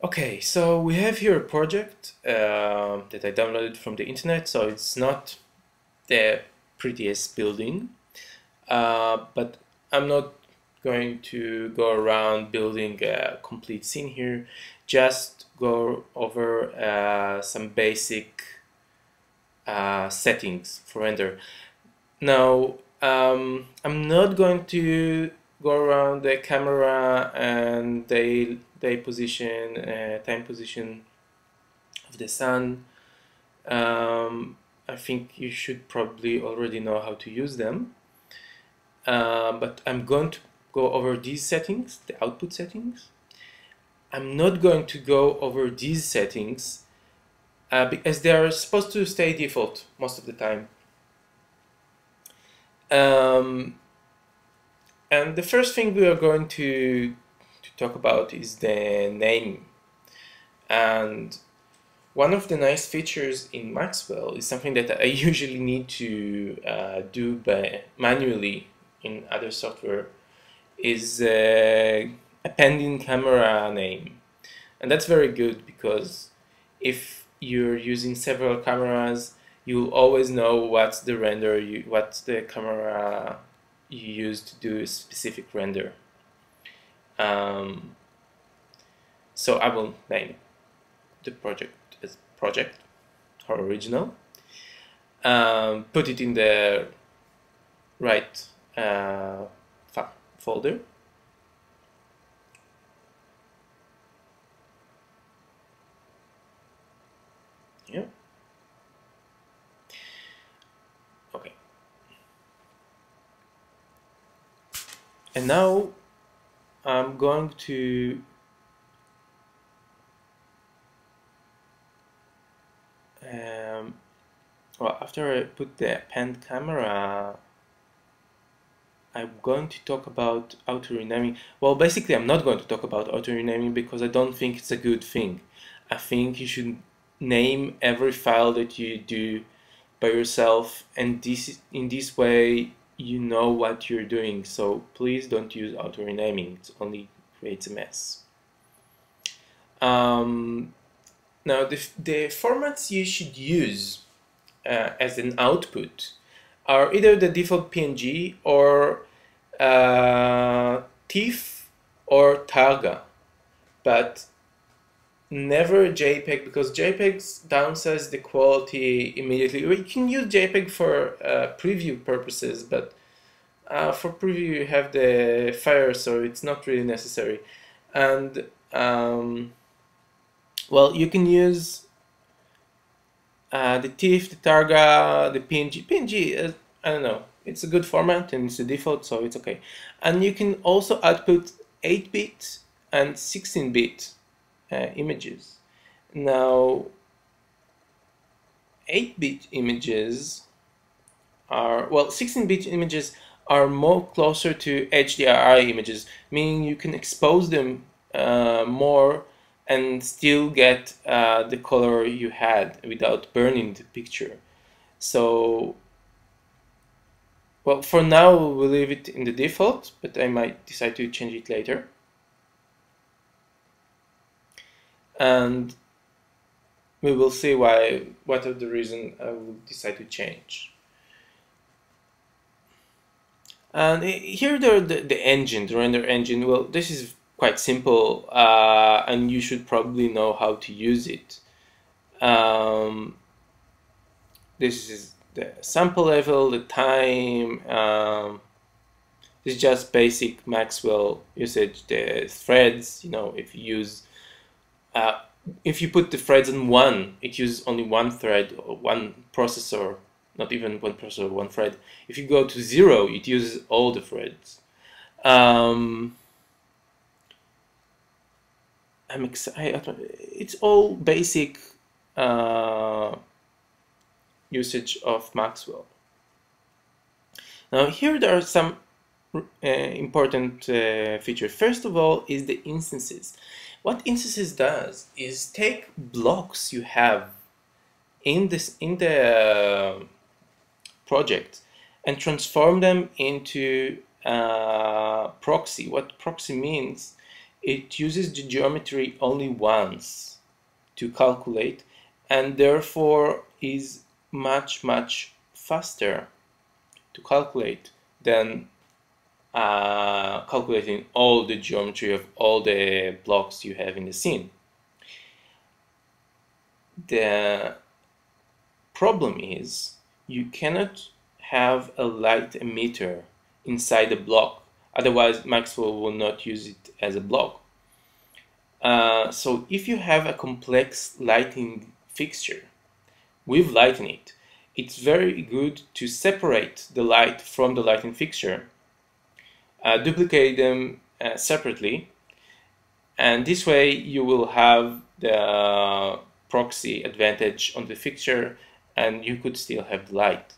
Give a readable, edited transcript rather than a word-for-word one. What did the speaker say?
Okay, so we have here a project that I downloaded from the internet, so it's not the prettiest building, but I'm not going to go around building a complete scene here, just go over some basic settings for render. Now, I'm not going to go around the camera and day position, time position of the sun. I think you should probably already know how to use them. But I'm going to go over these settings, the output settings. I'm not going to go over these settings because they are supposed to stay default most of the time. And the first thing we are going to talk about is the name. And one of the nice features in Maxwell is something that I usually need to do manually in other software is appending camera name. And that's very good because if you're using several cameras, you'll always know what's the render, what's the camera you use to do a specific render. So I will name the project as project or original. Put it in the right folder. Yeah. Okay. And now I'm going to well, after I put the append camera, I'm going to talk about auto renaming. Well, basically, I'm not going to talk about auto renaming because I don't think it's a good thing. I think you should name every file that you do by yourself, and in this way you know what you're doing. So please don't use auto renaming; it only creates a mess. Now, the formats you should use as an output are either the default PNG or TIFF or Targa, but never JPEG, because JPEGs downsize the quality immediately. We can use JPEG for preview purposes, but for preview you have the Fire, so it's not really necessary. And well, you can use the TIFF, the Targa, the PNG. PNG, I don't know, it's a good format and it's a default, so it's okay. And you can also output 8-bit and 16-bit images. Now, 8-bit images are, well, 16-bit images are more closer to HDRI images, meaning you can expose them more and still get the color you had without burning the picture. So, well, for now we'll leave it in the default, but I might decide to change it later. And we will see what are the reason I will decide to change. And here the engine, the render engine. Well, this is quite simple, and you should probably know how to use it. This is the sample level, the time. This is just basic Maxwell usage. The threads, you know, if you use, if you put the threads on one, it uses only one thread or one processor. Not even one processor, one thread. If you go to 0, it uses all the threads. I'm excited. It's all basic usage of Maxwell. Now here there are some important features. First of all is the instances. What instances does is take blocks you have in the project and transform them into proxy. What proxy means it uses the geometry only once to calculate, and therefore is much faster to calculate than calculating all the geometry of all the blocks you have in the scene. The problem is you cannot have a light emitter inside the block, otherwise Maxwell will not use it as a block. So if you have a complex lighting fixture with light in it, it's very good to separate the light from the lighting fixture, duplicate them separately, and this way you will have the proxy advantage on the fixture and you could still have the light.